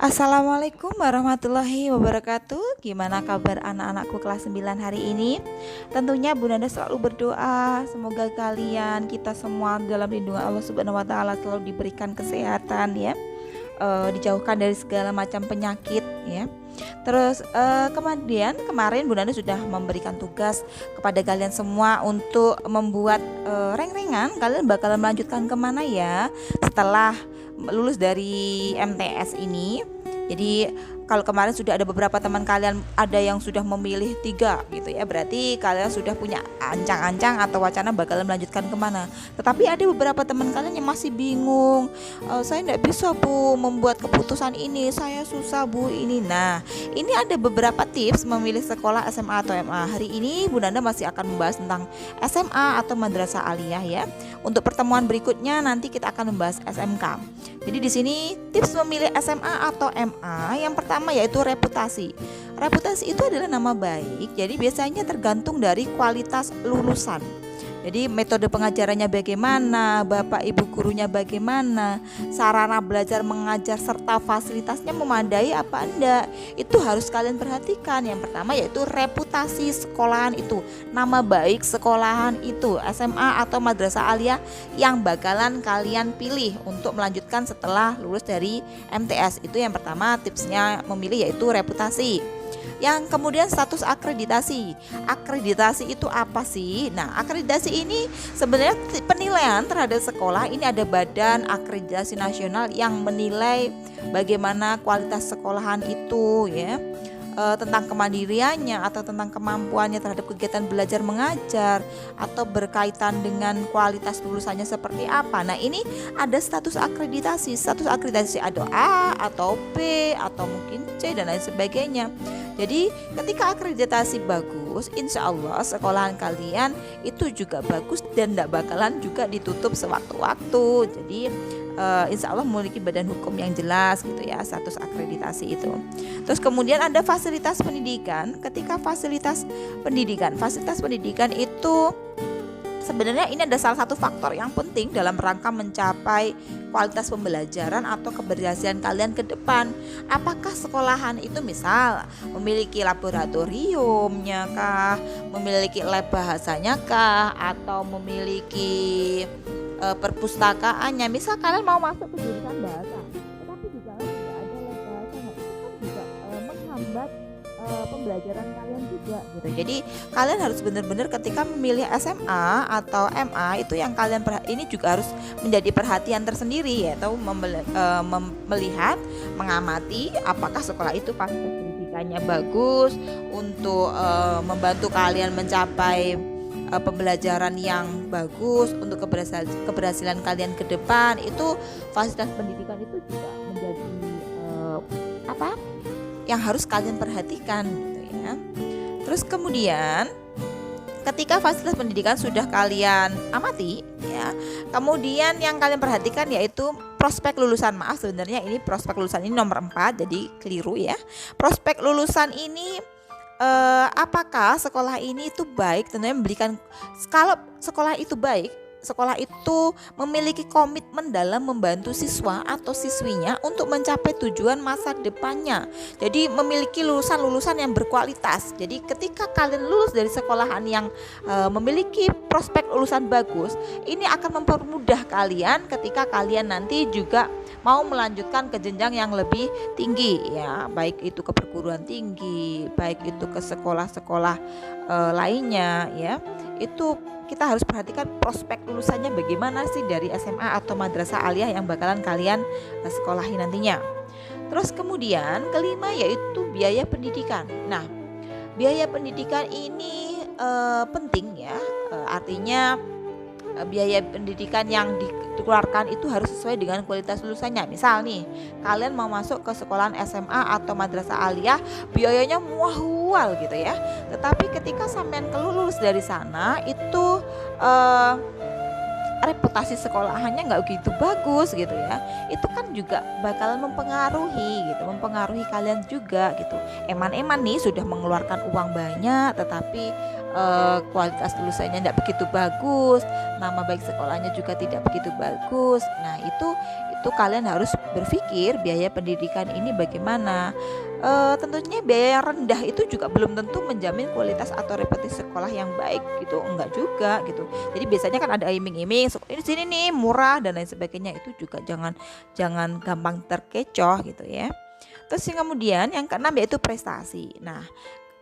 Assalamualaikum warahmatullahi wabarakatuh. Gimana kabar anak-anakku kelas 9 hari ini? Tentunya Bunda selalu berdoa semoga kalian, kita semua dalam lindungan Allah Subhanahu wa taala selalu diberikan kesehatan ya. Dijauhkan dari segala macam penyakit ya. Terus kemudian kemarin Bunda sudah memberikan tugas kepada kalian semua untuk membuat reng-rengan. Kalian bakal melanjutkan kemana ya setelah lulus dari MTS ini. Jadi kalau kemarin sudah ada beberapa teman kalian ada yang sudah memilih 3 gitu ya, berarti kalian sudah punya ancang-ancang atau wacana bakal melanjutkan kemana. Tetapi ada beberapa teman kalian yang masih bingung, saya tidak bisa Bu membuat keputusan ini, saya susah Bu ini. Nah ini ada beberapa tips memilih sekolah SMA atau MA. Hari ini Bunda masih akan membahas tentang SMA atau Madrasah Aliyah ya. Untuk pertemuan berikutnya nanti kita akan membahas SMK. Jadi di sini tips memilih SMA atau MA yang pertama yaitu reputasi. Reputasi itu adalah nama baik. Jadi biasanya tergantung dari kualitas lulusan. Jadi metode pengajarannya bagaimana, bapak ibu gurunya bagaimana, sarana belajar mengajar serta fasilitasnya memadai apa enggak. Itu harus kalian perhatikan. Yang pertama yaitu reputasi sekolahan itu, nama baik sekolahan itu, SMA atau Madrasah Aliyah yang bakalan kalian pilih untuk melanjutkan setelah lulus dari MTS. Itu yang pertama tipsnya memilih yaitu reputasi. Yang kemudian status akreditasi. Akreditasi itu apa sih? Nah, akreditasi ini sebenarnya penilaian terhadap sekolah. Ini ada Badan Akreditasi Nasional yang menilai bagaimana kualitas sekolahan itu ya. Tentang kemandiriannya atau tentang kemampuannya terhadap kegiatan belajar mengajar atau berkaitan dengan kualitas lulusannya seperti apa. Nah ini ada status akreditasi. Status akreditasi ada A atau B atau mungkin C dan lain sebagainya. Jadi ketika akreditasi bagus, insya Allah sekolahan kalian itu juga bagus dan tidak bakalan juga ditutup sewaktu-waktu. Jadi insya Allah memiliki badan hukum yang jelas gitu ya, status akreditasi itu. Terus kemudian ada fasilitas pendidikan. Ketika fasilitas pendidikan itu sebenarnya ini ada salah satu faktor yang penting dalam rangka mencapai kualitas pembelajaran atau keberhasilan kalian ke depan. Apakah sekolahan itu misal memiliki laboratoriumnya kah, memiliki lab bahasanya kah, atau memiliki perpustakaannya. Misal kalian mau masuk ke jurusan bahasa, tetapi di dalam tidak ada lab bahasanya, itu kan juga menghambat pembelajaran kalian juga gitu. Jadi kalian harus benar-benar ketika memilih SMA atau MA itu yang kalian ini juga harus menjadi perhatian tersendiri yaitu melihat, mengamati apakah sekolah itu fasilitas pendidikannya bagus untuk membantu kalian mencapai pembelajaran yang bagus untuk keberhasilan kalian ke depan. Itu fasilitas pendidikan itu juga menjadi yang harus kalian perhatikan gitu ya. Terus kemudian ketika fasilitas pendidikan sudah kalian amati ya, kemudian yang kalian perhatikan yaitu prospek lulusan. Maaf sebenarnya ini prospek lulusan ini nomor 4, jadi keliru ya. Prospek lulusan ini apakah sekolah ini itu baik, tentunya memberikan, kalau sekolah itu baik, sekolah itu memiliki komitmen dalam membantu siswa atau siswinya untuk mencapai tujuan masa depannya. Jadi memiliki lulusan-lulusan yang berkualitas. Jadi ketika kalian lulus dari sekolahan yang memiliki prospek lulusan bagus, ini akan mempermudah kalian ketika kalian nanti juga mau melanjutkan ke jenjang yang lebih tinggi ya, baik itu ke perguruan tinggi, baik itu ke sekolah-sekolah lainnya ya. Itu kita harus perhatikan prospek lulusannya bagaimana sih dari SMA atau Madrasah Aliyah yang bakalan kalian sekolahi nantinya. Terus kemudian kelima yaitu biaya pendidikan. Nah biaya pendidikan ini penting ya, artinya biaya pendidikan yang dikeluarkan itu harus sesuai dengan kualitas lulusannya. Misal nih, kalian mau masuk ke sekolahan SMA atau Madrasah Aliyah, biayanya mahal gitu ya. Tetapi ketika sampean lulus dari sana itu reputasi sekolahannya nggak begitu bagus gitu ya, itu kan juga bakalan mempengaruhi kalian juga gitu. Eman-eman nih sudah mengeluarkan uang banyak tetapi kualitas lulusannya tidak begitu bagus, nama baik sekolahnya juga tidak begitu bagus. Nah itu itu kalian harus berpikir biaya pendidikan ini bagaimana. Tentunya biaya yang rendah itu juga belum tentu menjamin kualitas atau reputasi sekolah yang baik gitu, enggak juga gitu. Jadi biasanya kan ada iming-iming ini sini nih murah dan lain sebagainya, itu juga jangan gampang terkecoh gitu ya. Terus yang kemudian yang keenam yaitu prestasi. Nah,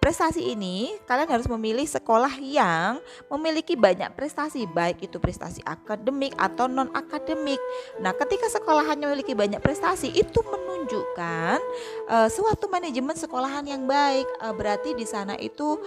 prestasi ini kalian harus memilih sekolah yang memiliki banyak prestasi, baik itu prestasi akademik atau non akademik. Nah, ketika sekolah hanya memiliki banyak prestasi, itu menunjukkan suatu manajemen sekolahan yang baik. Berarti di sana itu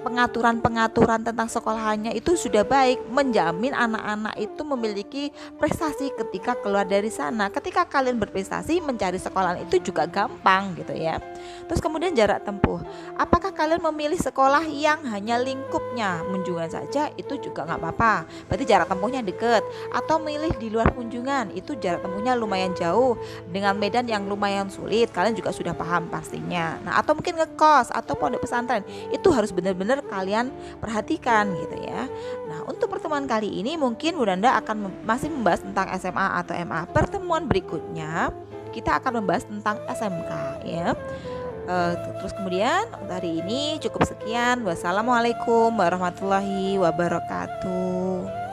pengaturan-pengaturan tentang sekolahannya itu sudah baik, menjamin anak-anak itu memiliki prestasi ketika keluar dari sana. Ketika kalian berprestasi, mencari sekolahan itu juga gampang gitu ya. Terus kemudian jarak tempuh, apakah kalian memilih sekolah yang hanya lingkupnya Munjungan saja, itu juga nggak apa-apa, berarti jarak tempuhnya dekat. Atau milih di luar Munjungan, itu jarak tempuhnya lumayan jauh dengan medan yang lumayan sulit, kalian juga sudah paham pastinya. Nah, atau mungkin ngekos atau pondok pesantren, itu harus benar-benar kalian perhatikan gitu ya. Nah, untuk pertemuan kali ini mungkin Bunda akan masih membahas tentang SMA atau MA. Pertemuan berikutnya kita akan membahas tentang SMK ya. Terus kemudian hari ini cukup sekian. Wassalamualaikum warahmatullahi wabarakatuh.